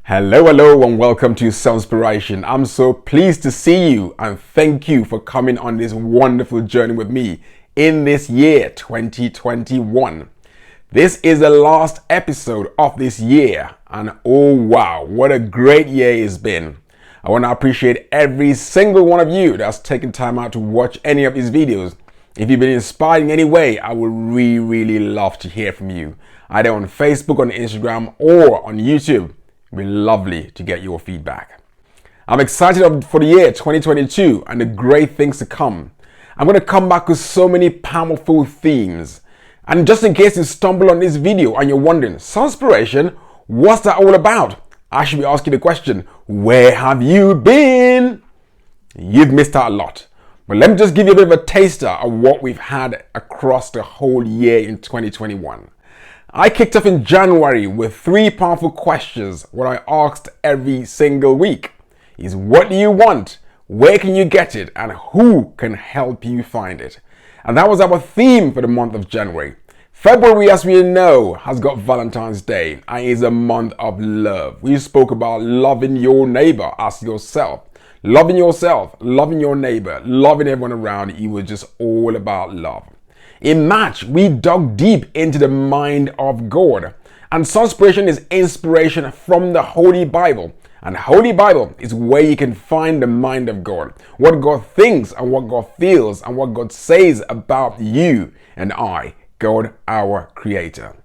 Hello, and welcome to SUNSPIRATION. I'm so pleased to see you and thank you for coming on this wonderful journey with me in this year 2021. This is the last episode of this year, and oh wow, what a great year it's been. I want to appreciate every single one of you that's taken time out to watch any of these videos. If you've been inspired in any way, I would really love to hear from you, either on Facebook, on Instagram, or on YouTube. It'd be lovely to get your feedback. I'm excited for the year 2022 and the great things to come. I'm going to come back with so many powerful themes. And just in case you stumble on this video and you're wondering, Sunspiration, what's that all about? I should be asking the question, where have you been? You've missed out a lot. But let me just give you a bit of a taster of what we've had across the whole year in 2021. I kicked off in January with 3 powerful questions. What I asked every single week is, what do you want? Where can you get it? And who can help you find it? And that was our theme for the month of January. February, as we know, has got Valentine's Day and is a month of love. We spoke about loving your neighbor as yourself. Loving yourself, loving your neighbor, loving everyone around you. It was just all about love. In March, we dug deep into the mind of God. And Sunspiration is inspiration from the Holy Bible. And Holy Bible is where you can find the mind of God. What God thinks and what God feels and what God says about you and I, God, our Creator.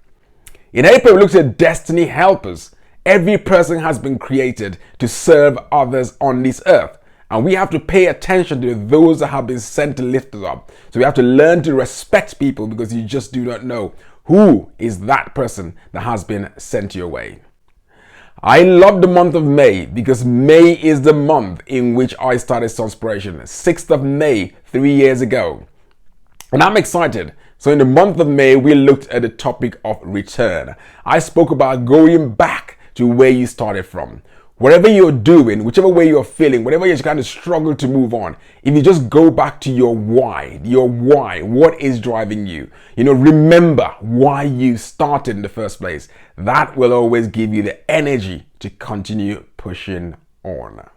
In April, we looked at destiny helpers. Every person has been created to serve others on this earth. And we have to pay attention to those that have been sent to lift us up. So we have to learn to respect people because you just do not know who is that person that has been sent your way. I love the month of May because May is the month in which I started Sunspiration, 6th of May, 3 years ago. And I'm excited. So in the month of May, we looked at the topic of return. I spoke about going back to where you started from. Whatever you're doing, whichever way you're feeling, whatever you kind of struggle to move on, if you just go back to your why, what is driving you? Remember why you started in the first place. That will always give you the energy to continue pushing on.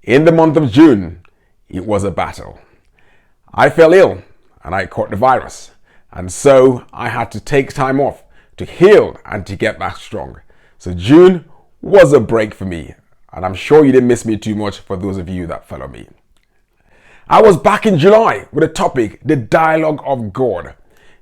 In the month of June, it was a battle. I fell ill and I caught the virus. And so I had to take time off to heal and to get back strong. So June was a break for me, and I'm sure you didn't miss me too much for those of you that follow me. I was back in July with a topic, the dialogue of God.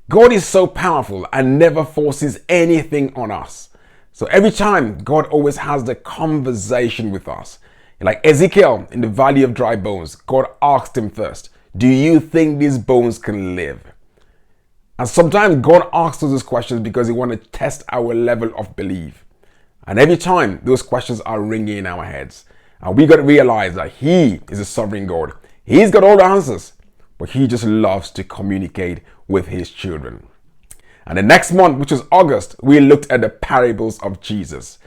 God is so powerful and never forces anything on us. So every time, God always has the conversation with us. Like Ezekiel in the valley of dry bones, God asked him first, do you think these bones can live? And sometimes God asks us those questions because he wants to test our level of belief. And every time those questions are ringing in our heads, and we got to realize that he is a sovereign God. He's got all the answers, but he just loves to communicate with his children. And the next month, which was August, we looked at the parables of Jesus.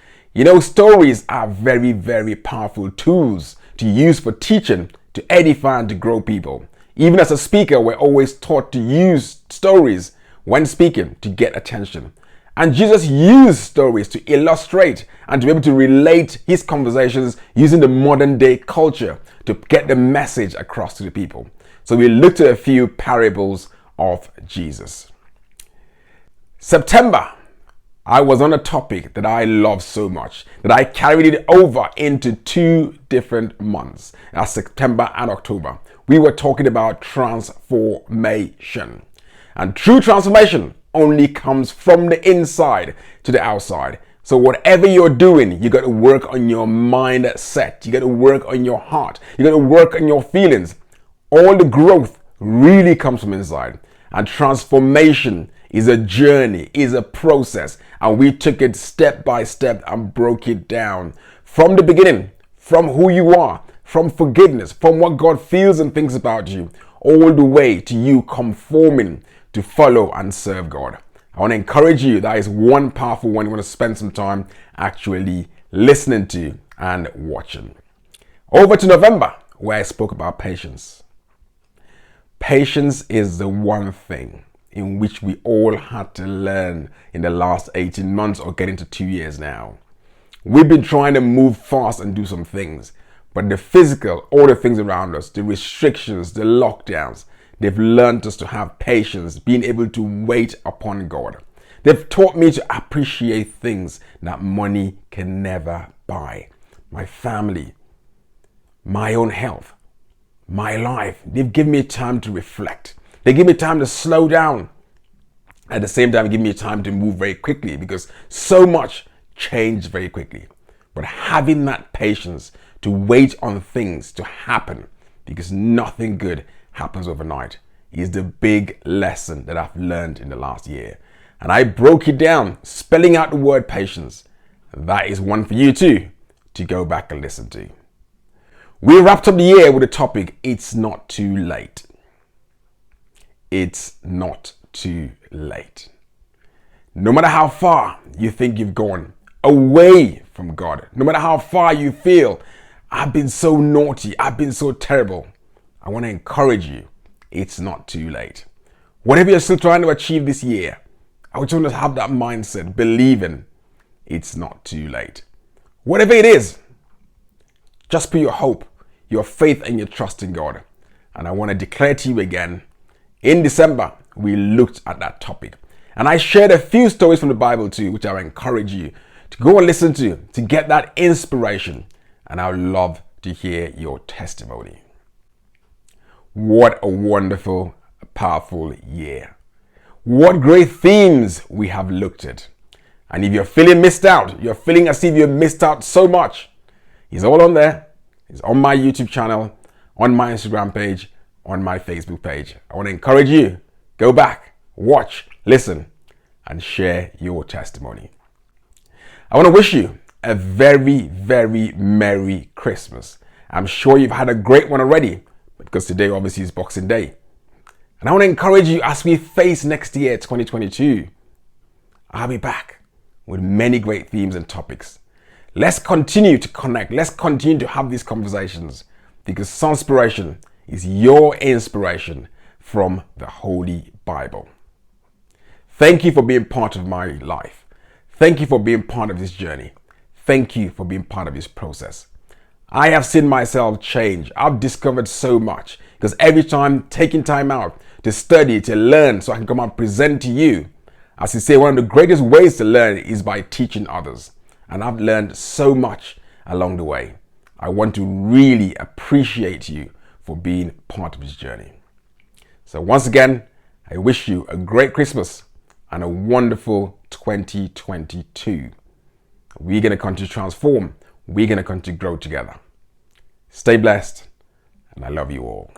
Stories are very powerful tools to use for teaching, to edify, and to grow people. Even as a speaker, we're always taught to use stories when speaking to get attention. And Jesus used stories to illustrate and to be able to relate his conversations using the modern day culture to get the message across to the people. So we looked at a few parables of Jesus. September, I was on a topic that I love so much that I carried it over into 2 different months. That's September and October. We were talking about transformation. And true transformation only comes from the inside to the outside. So whatever you're doing, you got to work on your mindset. You got to work on your heart. You got to work on your feelings. All the growth really comes from inside. And transformation is a journey, is a process. And we took it step by step and broke it down from the beginning, from who you are, from forgiveness, from what God feels and thinks about you, all the way to you conforming to follow and serve God. I want to encourage you, that is one powerful one you want to spend some time actually listening to and watching. Over to November, where I spoke about patience. Patience is the one thing in which we all had to learn in the last 18 months or getting to 2 years now. We've been trying to move fast and do some things, but the physical, all the things around us, the restrictions, the lockdowns, they've learned us to have patience, being able to wait upon God. They've taught me to appreciate things that money can never buy. My family, my own health, my life. They've given me time to reflect. They give me time to slow down. At the same time, give me time to move very quickly because so much changed very quickly. But having that patience to wait on things to happen, because nothing good happens overnight, is the big lesson that I've learned in the last year. And I broke it down, spelling out the word patience. That is one for you too to go back and listen to. We wrapped up the year with the topic, it's not too late. It's not too late. No matter how far you think you've gone away from God, no matter how far you feel, I've been so naughty, I've been so terrible, I want to encourage you, it's not too late. Whatever you're still trying to achieve this year, I want you to have that mindset, believing it's not too late. Whatever it is, just put your hope, your faith and your trust in God. And I want to declare to you again, in December, we looked at that topic. And I shared a few stories from the Bible too, which I encourage you to go and listen to get that inspiration. And I would love to hear your testimony. What a wonderful, powerful year. What great themes we have looked at. And if you're feeling missed out, you're feeling as if you missed out so much, it's all on there. It's on my YouTube channel, on my Instagram page, on my Facebook page. I want to encourage you, go back, watch, listen, and share your testimony. I want to wish you a very, very Merry Christmas. I'm sure you've had a great one already, because today obviously is Boxing Day. And I want to encourage you as we face next year, 2022, I'll be back with many great themes and topics. Let's continue to connect. Let's continue to have these conversations because Sunspiration is your inspiration from the Holy Bible. Thank you for being part of my life. Thank you for being part of this journey. Thank you for being part of this process. I have seen myself change. I've discovered so much because every time taking time out to study, to learn, so I can come and present to you. As you say, one of the greatest ways to learn is by teaching others. And I've learned so much along the way. I want to really appreciate you for being part of this journey. So once again, I wish you a great Christmas and a wonderful 2022. We're going to continue to transform. We're going to continue to grow together. Stay blessed, and I love you all.